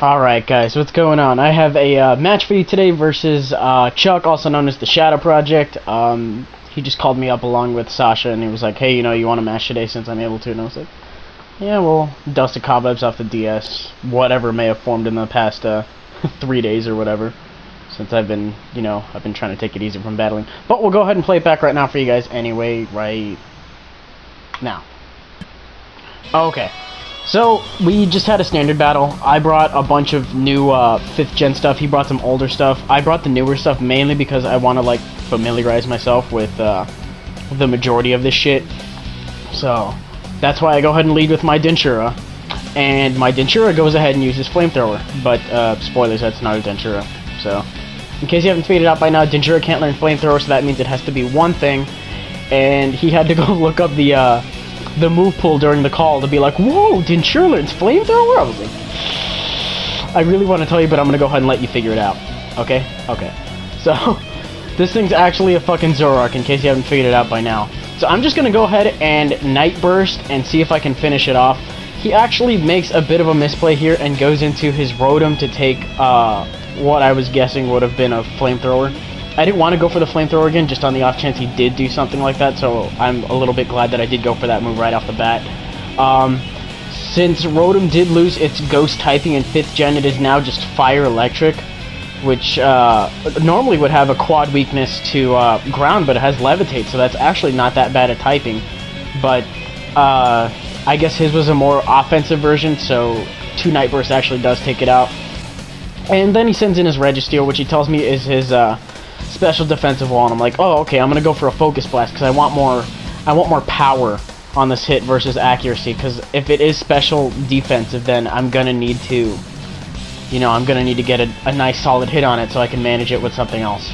Alright guys, what's going on? I have a match for you today versus Chuck, also known as the Shadow Project. He just called me up along with Sasha and he was like, hey, you want to match today since I'm able to? And I was like, yeah, well, dust the cobwebs off the DS, whatever may have formed in the past 3 days or whatever, since I've been trying to take it easy from battling. But we'll go ahead and play it back right now for you guys anyway, right now. Okay. So, we just had a standard battle. I brought a bunch of new 5th gen stuff. He brought some older stuff. I brought the newer stuff mainly because I want to, like, familiarize myself with the majority of this shit. So, that's why I go ahead and lead with my Dentura. And my Dentura goes ahead and uses Flamethrower. But, spoilers, that's not a Dentura. So, in case you haven't figured it out by now, Dentura can't learn Flamethrower, so that means it has to be one thing. And he had to go look up the move pool during the call to be like, whoa, Dentura learns Flamethrower? I was like, I really want to tell you, but I'm going to go ahead and let you figure it out. Okay? Okay. So, this thing's actually a fucking Zoroark, in case you haven't figured it out by now. So I'm just going to go ahead and Night Burst and see if I can finish it off. He actually makes a bit of a misplay here and goes into his Rotom to take what I was guessing would have been a Flamethrower. I didn't want to go for the Flamethrower again, just on the off chance he did do something like that, so I'm a little bit glad that I did go for that move right off the bat. Since Rotom did lose its Ghost typing in 5th gen, it is now just Fire Electric, which normally would have a quad weakness to Ground, but it has Levitate, so that's actually not that bad at typing. But I guess his was a more offensive version, so 2 Night Burst actually does take it out. And then he sends in his Registeel, which he tells me is his special defensive wall, and I'm like, oh, okay, I'm gonna go for a Focus Blast because I want more power on this hit versus accuracy. Because if it is special defensive, then I'm gonna need to, get a nice solid hit on it so I can manage it with something else.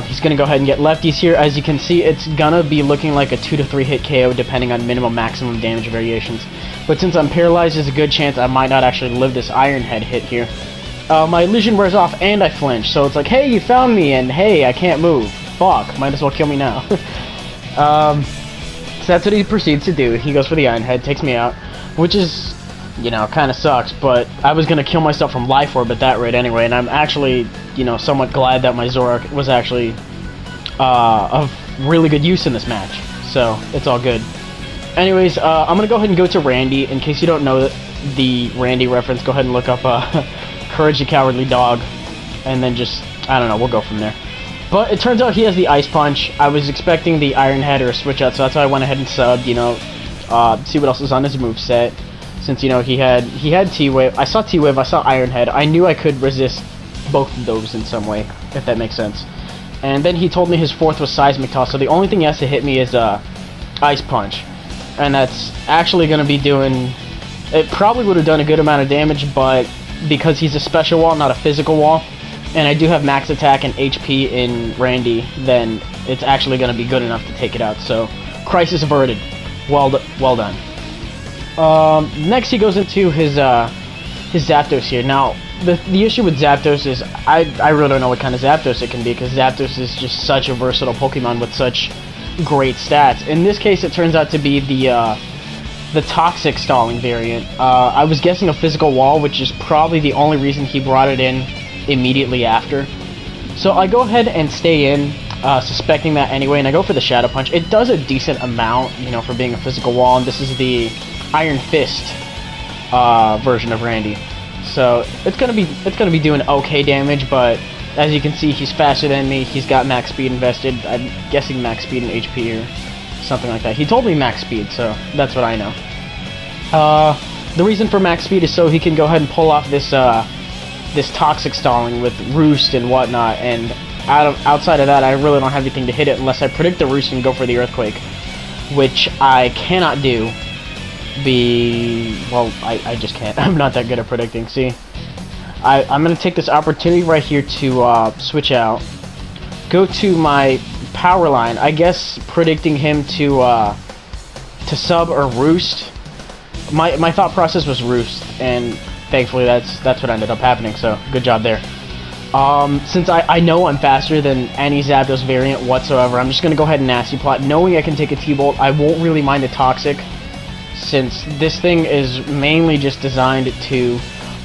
He's gonna go ahead and get lefties here. As you can see, it's gonna be looking like a 2 to 3 hit KO depending on minimum maximum damage variations. But since I'm paralyzed, there's a good chance I might not actually live this Iron Head hit here. My illusion wears off and I flinch, so it's like, hey, you found me, and hey, I can't move. Fuck, might as well kill me now. So that's what he proceeds to do. He goes for the Iron Head, takes me out, which is, kind of sucks, but I was going to kill myself from Life Orb at that rate anyway, and I'm actually, somewhat glad that my Zoroark was actually of really good use in this match, so it's all good. Anyways, I'm going to go ahead and go to Randy. In case you don't know the Randy reference, go ahead and look up Courage the Cowardly Dog, and then just, I don't know, we'll go from there. But it turns out he has the Ice Punch. I was expecting the Iron Head or a Switch Out, so that's why I went ahead and subbed, see what else is on his moveset. Since, he had T-Wave. I saw T-Wave, I saw Iron Head. I knew I could resist both of those in some way, if that makes sense. And then he told me his 4th was Seismic Toss, so the only thing he has to hit me is Ice Punch. And that's actually going to be doing... It probably would have done a good amount of damage, but because he's a special wall, not a physical wall, and I do have max attack and HP in Randy, then it's actually going to be good enough to take it out. So, crisis averted. Well done. Next he goes into his Zapdos here. Now, the issue with Zapdos is I really don't know what kind of Zapdos it can be, because Zapdos is just such a versatile Pokemon with such great stats. In this case, it turns out to be the Toxic Stalling variant. I was guessing a Physical Wall, which is probably the only reason he brought it in immediately after. So I go ahead and stay in, suspecting that anyway, and I go for the Shadow Punch. It does a decent amount, for being a Physical Wall, and this is the Iron Fist version of Randy. So it's gonna be doing okay damage, but as you can see, he's faster than me. He's got max speed invested. I'm guessing max speed and HP or something like that. He told me max speed, so that's what I know. The reason for max speed is so he can go ahead and pull off this Toxic Stalling with Roost and whatnot, and outside of that, I really don't have anything to hit it unless I predict the Roost and go for the Earthquake, which I cannot do. Well, I just can't. I'm not that good at predicting. See, I'm going to take this opportunity right here to switch out, go to my power line, I guess predicting him to sub or Roost. My thought process was Roost, and thankfully that's what ended up happening, so good job there. Since I know I'm faster than any Zapdos variant whatsoever, I'm just going to go ahead and Nasty Plot, knowing I can take a T-Bolt. I won't really mind the Toxic, since this thing is mainly just designed to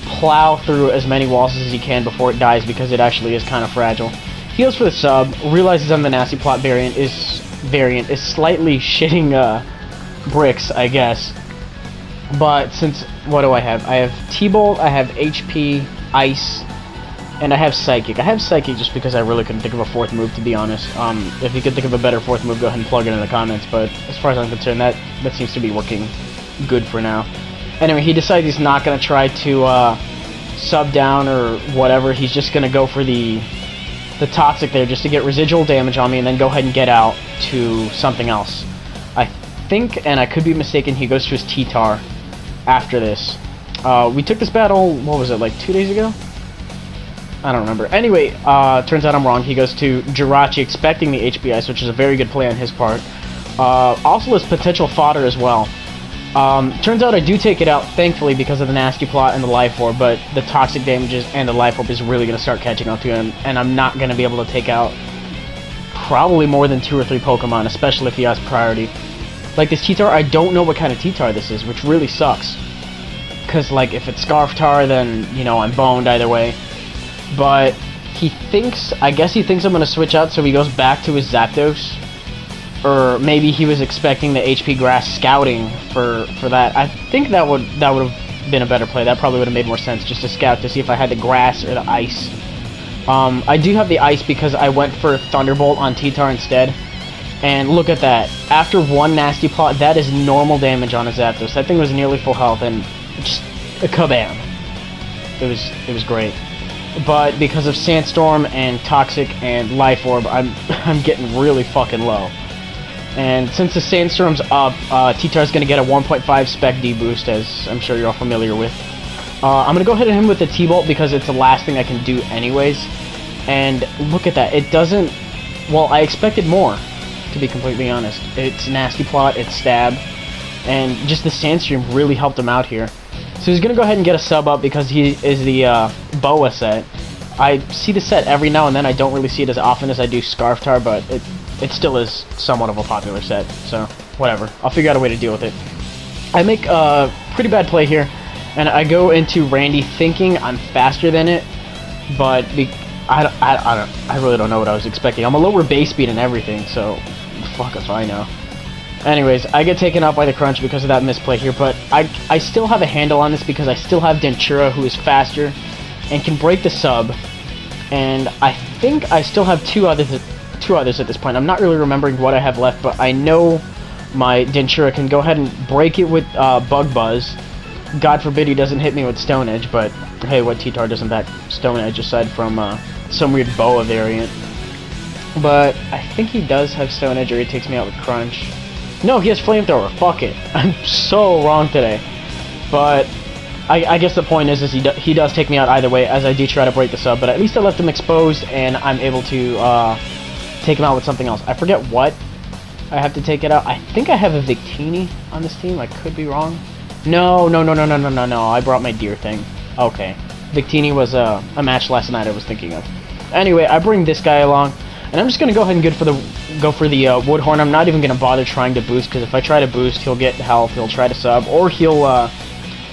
plow through as many walls as he can before it dies, because it actually is kind of fragile. He goes for the sub, realizes I'm the nasty plot variant, is slightly shitting bricks, I guess. But since, what do I have? I have T-Bolt, I have HP, Ice, and I have Psychic. I have Psychic just because I really couldn't think of a fourth move, to be honest. If you could think of a better fourth move, go ahead and plug it in the comments, but as far as I'm concerned, that seems to be working good for now. Anyway, he decides he's not going to try to sub down or whatever. He's just going to go for the Toxic there just to get residual damage on me and then go ahead and get out to something else. I think, and I could be mistaken, he goes to his T-Tar after this. We took this battle, what was it, like 2 days ago? I don't remember. Anyway, turns out I'm wrong. He goes to Jirachi expecting the HP Ice, which is a very good play on his part. Also as potential fodder as well. Turns out I do take it out, thankfully, because of the Nasty Plot and the Life Orb, but the Toxic damages and the Life Orb is really going to start catching up to him, and I'm not going to be able to take out probably more than 2 or 3 Pokemon, especially if he has priority. Like this T-Tar, I don't know what kind of T-Tar this is, which really sucks. Because, like, if it's Scarf Tar, then, you know, I'm boned either way. But he thinks, I guess he thinks I'm going to switch out, so he goes back to his Zapdos. Or maybe he was expecting the HP Grass scouting for that. I think that would have been a better play. That probably would have made more sense, just to scout to see if I had the Grass or the Ice. I do have the Ice because I went for Thunderbolt on T-Tar instead. And look at that. After one Nasty Plot, that is normal damage on a Zapdos. That thing was nearly full health and just a kabam. It was great. But because of Sandstorm and Toxic and Life Orb, I'm getting really fucking low. And since the Sandstorm's up, T-Tar's going to get a 1.5 Spec D boost, as I'm sure you're all familiar with. I'm going to go ahead and hit him with the T-Bolt because it's the last thing I can do anyways. And look at that. It doesn't... Well, I expected more, to be completely honest. It's Nasty Plot, it's Stab, and just the Sandstorm really helped him out here. So he's going to go ahead and get a sub up because he is the Boa set. I see the set every now and then. I don't really see it as often as I do Scarf Tar, but it still is somewhat of a popular set, so whatever. I'll figure out a way to deal with it. I make a pretty bad play here, and I go into Randy thinking I'm faster than it, but I really don't know what I was expecting. I'm a lower base speed and everything, so fuck if I know. Anyways, I get taken out by the crunch because of that misplay here, but I still have a handle on this because I still have Dentura, who is faster and can break the sub, and I think I still have two others at this point. I'm not really remembering what I have left, but I know my Dentura can go ahead and break it with Bug Buzz. God forbid he doesn't hit me with Stone Edge, but hey, what T-Tar doesn't back Stone Edge aside from some weird Boa variant? But I think he does have Stone Edge, or he takes me out with Crunch. No, he has Flamethrower. Fuck it. I'm so wrong today. But I guess the point is he does take me out either way, as I do try to break the sub, but at least I left him exposed, and I'm able to take him out with something else. I forget what I have to take it out. I think I have a Victini on this team. I could be wrong. No. I brought my deer thing. Okay. Victini was a match last night I was thinking of. Anyway, I bring this guy along, and I'm just going to go ahead and go for the Woodhorn. I'm not even going to bother trying to boost, because if I try to boost, he'll get health, he'll try to sub, or he'll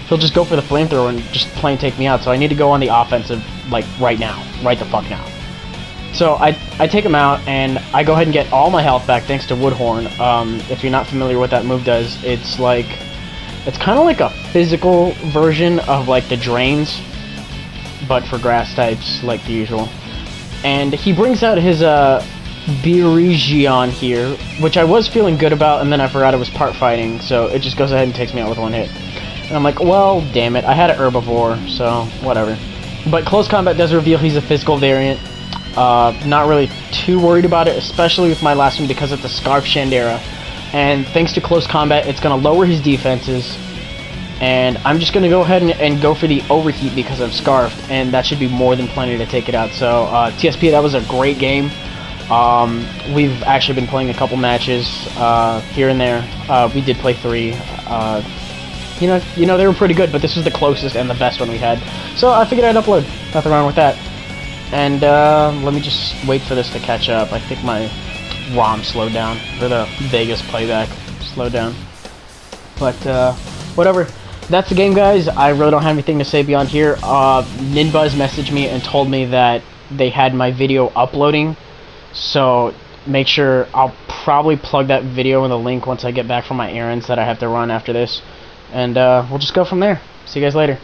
just go for the Flamethrower and just plain take me out. So I need to go on the offensive, like, right now. Right the fuck now. So I take him out, and I go ahead and get all my health back thanks to Woodhorn. If you're not familiar with what that move does, it's kind of like a physical version of like the Drains, but for grass types, like the usual. And he brings out his Birigion here, which I was feeling good about, and then I forgot it was part fighting, so it just goes ahead and takes me out with one hit. And I'm like, well, damn it, I had an Herbivore, so whatever. But Close Combat does reveal he's a physical variant. Not really too worried about it, especially with my last one because it's a Scarf Shandera. And thanks to Close Combat, it's going to lower his defenses. And I'm just going to go ahead and go for the Overheat because I'm Scarfed, and that should be more than plenty to take it out. So, TSP, that was a great game. We've actually been playing a couple matches here and there. We did play 3. You know, they were pretty good, but this was the closest and the best one we had. So I figured I'd upload. Nothing wrong with that. And let me just wait for this to catch up. I think my ROM slowed down, or the Vegas playback slowed down. But whatever. that's the game, guys. I really don't have anything to say beyond here. Ninbuzz messaged me and told me that they had my video uploading, so make sure I'll probably plug that video in the link once I get back from my errands that I have to run after this, and we'll just go from there. See you guys later.